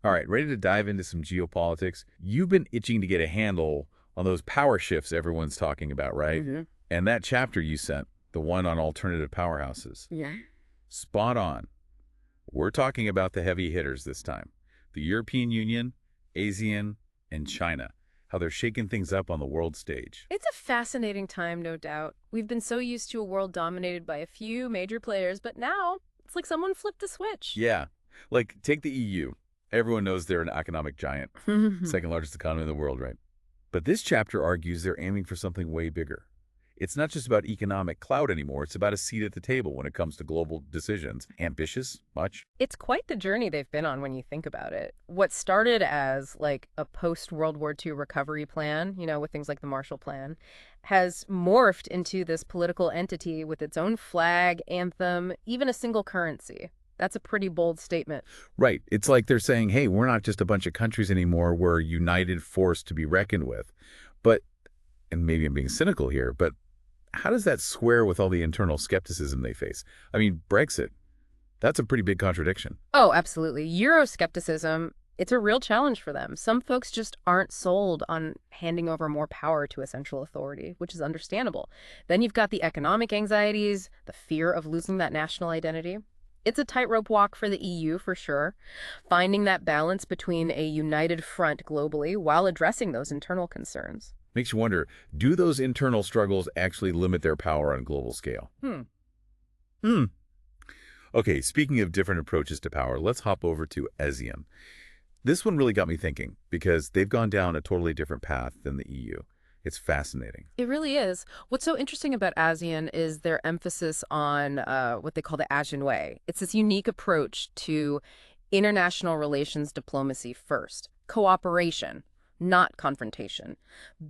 All right, ready to dive into some geopolitics? You've been itching to get a handle on those power shifts everyone's talking about, right? hmm And that chapter you sent, the one on alternative powerhouses, Yeah. spot on. We're talking about the heavy hitters this time. The European Union, ASEAN, and China. How they're shaking things up on the world stage. It's a fascinating time, no doubt. We've been so used to a world dominated by a few major players, but now it's like someone flipped a switch. Yeah, like take the EU. Everyone knows they're an economic giant, second largest economy in the world, right? But this chapter argues they're aiming for something way bigger. It's not just about economic clout anymore. It's about a seat at the table when it comes to global decisions. Ambitious? Much? It's quite the journey they've been on when you think about it. What started as like a post-World War II recovery plan, with things like the Marshall Plan, has morphed into this political entity with its own flag, anthem, even a single currency. That's a pretty bold statement. Right. It's like they're saying, hey, we're not just a bunch of countries anymore. We're a united force to be reckoned with. But, and maybe I'm being cynical here, but how does that square with all the internal skepticism they face? I mean, Brexit, that's a pretty big contradiction. Oh, absolutely. Euroscepticism, it's a real challenge for them. Some folks just aren't sold on handing over more power to a central authority, which is understandable. Then you've got the economic anxieties, the fear of losing that national identity. It's a tightrope walk for the EU, for sure, finding that balance between a united front globally while addressing those internal concerns. Makes you wonder, do those internal struggles actually limit their power on a global scale? Hmm. Hmm. Okay, speaking of different approaches to power, let's hop over to ASEAN. This one really got me thinking because they've gone down a totally different path than the EU. It's fascinating. It really is. What's so interesting about ASEAN is their emphasis on what they call the ASEAN Way. It's this unique approach to international relations diplomacy first, cooperation, not confrontation.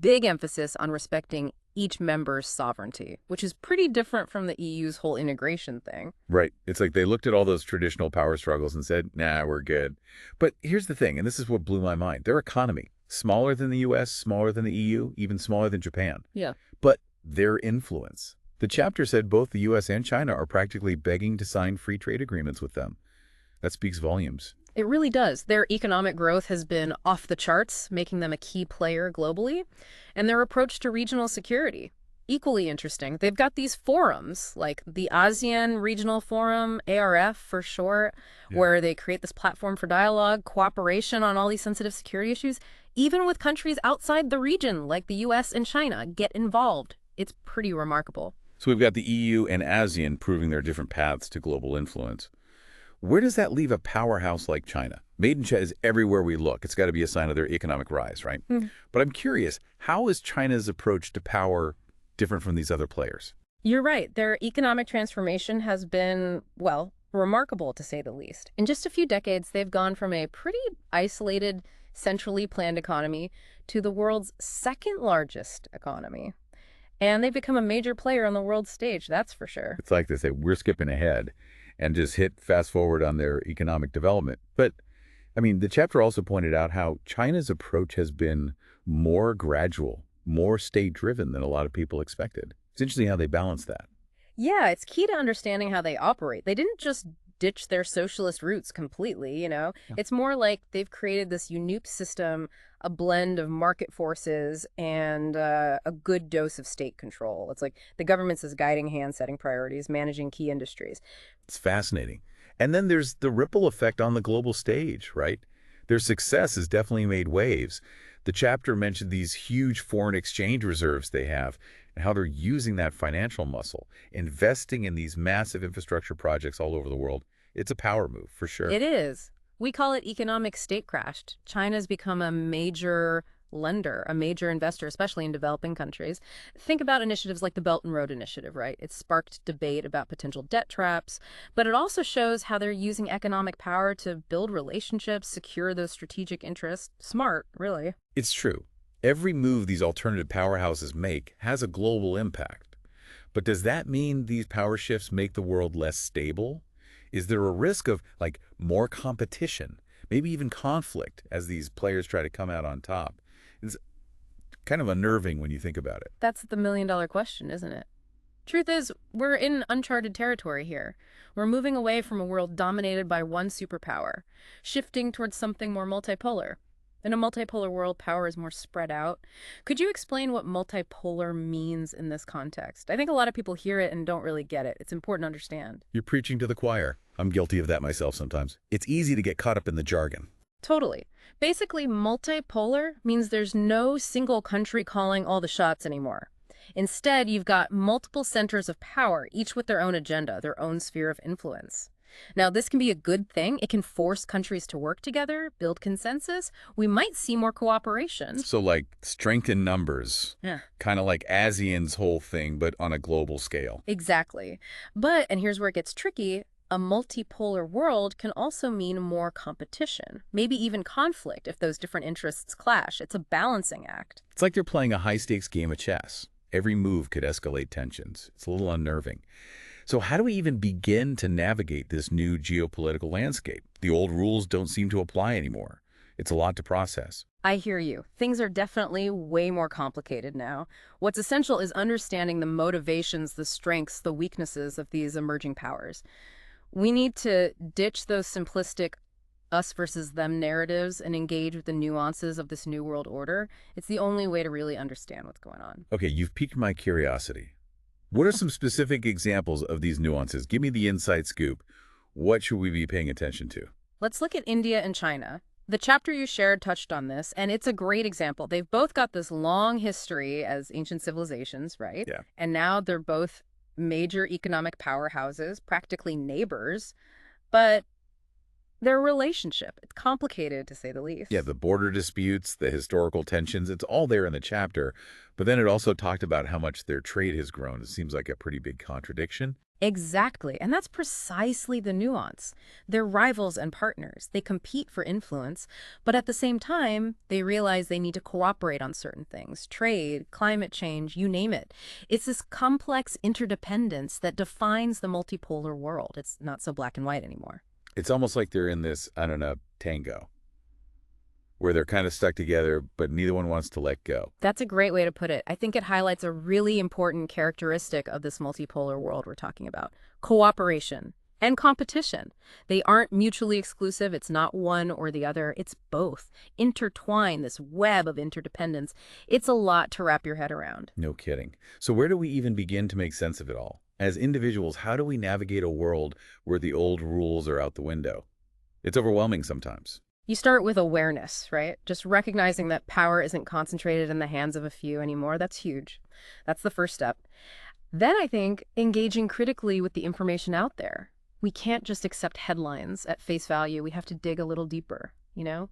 Big emphasis on respecting each member's sovereignty, which is pretty different from the EU's whole integration thing. Right. It's like they looked at all those traditional power struggles and said, nah, we're good. But here's the thing, and this is what blew my mind. Their economy, smaller than the US, smaller than the EU, even smaller than Japan. Yeah. But their influence. The chapter said both the US and China are practically begging to sign free trade agreements with them. That speaks volumes. It really does. Their economic growth has been off the charts, making them a key player globally. And their approach to regional security, equally interesting. They've got these forums, like the ASEAN Regional Forum, ARF for short, Yeah. where they create this platform for dialogue, cooperation on all these sensitive security issues. Even with countries outside the region, like the US and China, get involved. It's pretty remarkable. So we've got the EU and ASEAN proving their different paths to global influence. Where does that leave a powerhouse like China? Made in China is everywhere we look. It's got to be a sign of their economic rise, right? But I'm curious, how is China's approach to power different from these other players? You're right. Their economic transformation has been, well, remarkable to say the least. In just a few decades, they've gone from a pretty isolated, centrally planned economy to the world's second largest economy. And they've become a major player on the world stage, that's for sure. It's like they say, we're skipping ahead and just hit fast forward on their economic development. But, I mean, the chapter also pointed out how China's approach has been more gradual, more state-driven than a lot of people expected. It's interesting how they balance that. Yeah, it's key to understanding how they operate. They didn't just ditch their socialist roots completely. Yeah. It's more like they've created this unique system, a blend of market forces and a good dose of state control. It's like the government's this guiding hand setting priorities, managing key industries. It's fascinating. And then there's the ripple effect on the global stage, right? Their success has definitely made waves. The chapter mentioned these huge foreign exchange reserves they have and how they're using that financial muscle, investing in these massive infrastructure projects all over the world. It's a power move, for sure. It is. We call it economic statecraft. China's become a major lender, a major investor, especially in developing countries. Think about initiatives like the Belt and Road Initiative, right? It sparked debate about potential debt traps, but it also shows how they're using economic power to build relationships, secure those strategic interests. Smart, really. It's true. Every move these alternative powerhouses make has a global impact. But does that mean these power shifts make the world less stable? Is there a risk of, like, more competition, maybe even conflict as these players try to come out on top? It's kind of unnerving when you think about it. That's the million-dollar question, isn't it? Truth is, We're in uncharted territory here. We're moving away from a world dominated by one superpower, shifting towards something more multipolar. In a multipolar world, power is more spread out. Could you explain what multipolar means in this context? I think a lot of people hear it and don't really get it. It's important to understand. You're preaching to the choir. I'm guilty of that myself sometimes. It's easy to get caught up in the jargon. Totally. Basically, multipolar means there's no single country calling all the shots anymore. Instead, you've got multiple centers of power, each with their own agenda, their own sphere of influence. Now, this can be a good thing. It can force countries to work together, build consensus. We might see more cooperation. So like strength in numbers, Yeah, kind of like ASEAN's whole thing, but on a global scale. exactly. But, and here's where it gets tricky, a multipolar world can also mean more competition, maybe even conflict if those different interests clash. It's a balancing act. It's like they're playing a high-stakes game of chess. Every move could escalate tensions. It's a little unnerving. So how do we even begin to navigate this new geopolitical landscape? The old rules don't seem to apply anymore. It's a lot to process. I hear you. Things are definitely way more complicated now. What's essential is understanding the motivations, the strengths, the weaknesses of these emerging powers. We need to ditch those simplistic us versus them narratives and engage with the nuances of this new world order. It's the only way to really understand what's going on. Okay, you've piqued my curiosity. What are some specific examples of these nuances? Give me the inside scoop. What should we be paying attention to? Let's look at India and China. The chapter you shared touched on this, and it's a great example. They've both got this long history as ancient civilizations, right? Yeah. And now they're both major economic powerhouses, practically neighbors, but their relationship, it's complicated to say the least. Yeah, the border disputes, the historical tensions, it's all there in the chapter. But then it also talked about how much their trade has grown. It seems like a pretty big contradiction. Exactly. And that's precisely the nuance. They're rivals and partners. They compete for influence, but at the same time, they realize they need to cooperate on certain things. Trade, climate change, you name it. It's this complex interdependence that defines the multipolar world. It's not so black and white anymore. It's almost like they're in this, I don't know, tango, where they're kind of stuck together, but neither one wants to let go. That's a great way to put it. I think it highlights a really important characteristic of this multipolar world we're talking about. Cooperation and competition. They aren't mutually exclusive. It's not one or the other. It's both. Intertwined, this web of interdependence. It's a lot to wrap your head around. No kidding. So where do we even begin to make sense of it all? As individuals, how do we navigate a world where the old rules are out the window? It's overwhelming sometimes. You start with awareness, right? Just recognizing that power isn't concentrated in the hands of a few anymore. That's huge. That's the first step. Then I think engaging critically with the information out there. We can't just accept headlines at face value. We have to dig a little deeper, you know?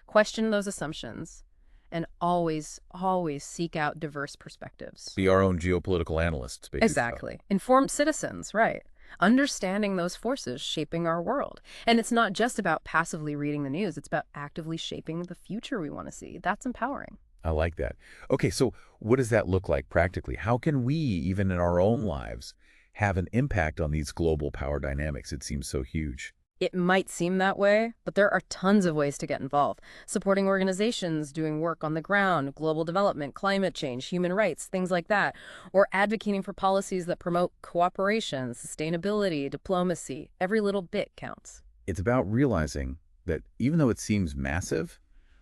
Question those assumptions and always, always seek out diverse perspectives. Be our own geopolitical analysts, basically. Exactly. Informed citizens, right. Understanding those forces shaping our world. And it's not just about passively reading the news. It's about actively shaping the future we want to see. That's empowering. I like that. Okay, so what does that look like practically? How can we, even in our own lives, have an impact on these global power dynamics? It seems so huge. It might seem that way, but there are tons of ways to get involved. Supporting organizations, doing work on the ground, global development, climate change, human rights, things like that. Or advocating for policies that promote cooperation, sustainability, diplomacy. Every little bit counts. It's about realizing that even though it seems massive,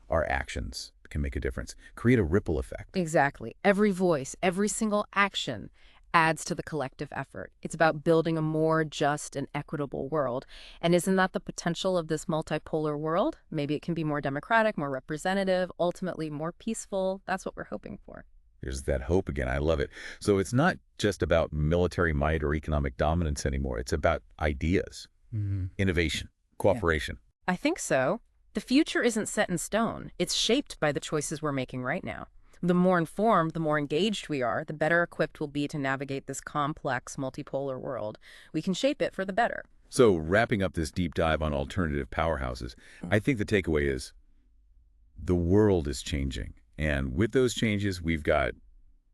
our actions can make a difference, create a ripple effect. Exactly. Every voice, every single action adds to the collective effort. It's about building a more just and equitable world. And isn't that the potential of this multipolar world? Maybe it can be more democratic, more representative, ultimately more peaceful. That's what we're hoping for. There's that hope again. I love it. So it's not just about military might or economic dominance anymore. It's about ideas, innovation, cooperation. I think so. The future isn't set in stone. It's shaped by the choices we're making right now. The more informed, the more engaged we are, the better equipped we'll be to navigate this complex, multipolar world. We can shape it for the better. So wrapping up this deep dive on alternative powerhouses, I think the takeaway is the world is changing. And with those changes, we've got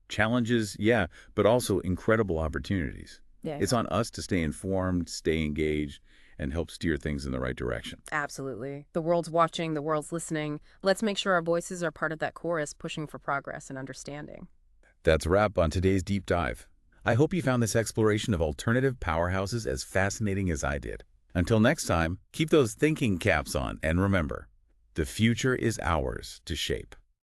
challenges, yeah, but also incredible opportunities. Yeah. It's on us to stay informed, stay engaged, and help steer things in the right direction. Absolutely. The world's watching, the world's listening. Let's make sure our voices are part of that chorus pushing for progress and understanding. That's a wrap on today's deep dive. I hope you found this exploration of alternative powerhouses as fascinating as I did. Until next time, keep those thinking caps on, and remember, the future is ours to shape.